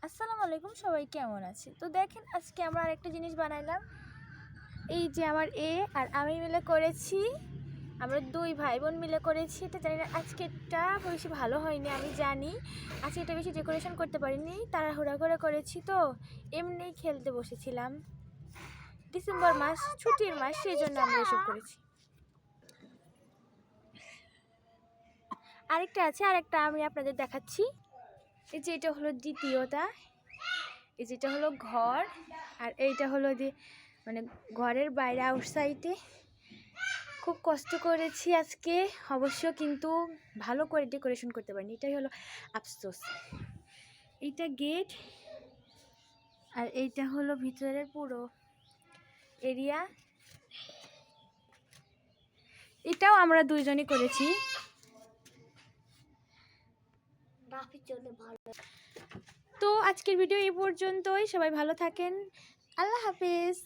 আসসালামু আলাইকুম, সবাই কেমন আছে? তো দেখেন, আজকে আমরা আরেকটা জিনিস বানাইলাম। এই যে আমার আর আমি মিলে করেছি, আমরা দুই ভাই বোন মিলে করেছি। এটা জানি না আজকেরটা বেশি ভালো হয়নি, আমি জানি। আজকে এটা বেশি ডেকোরেশন করতে পারিনি, তাড়াহুড়া করে করেছি। তো এমনিই খেলতে বসেছিলাম, ডিসেম্বর মাস ছুটির মাস, সেই জন্য আমরা এসব করেছি। আরেকটা আমি আপনাদের দেখাচ্ছি। এই যে এটা হলো দ্বিতীয়টা, এই যেটা হলো ঘর, আর এইটা হলো মানে ঘরের বাইরে আউটসাইডে। খুব কষ্ট করেছি আজকে অবশ্য, কিন্তু ভালো করে ডেকোরেশন করতে পারিনি, এটাই হলো আফসোস। এইটা গেট, আর এইটা হলো ভিতরের পুরো এরিয়া। এটাও আমরা দুইজনই করেছি। তো আজকের ভিডিও এই পর্যন্তই, সবাই ভালো থাকেন, আল্লাহ হাফেজ।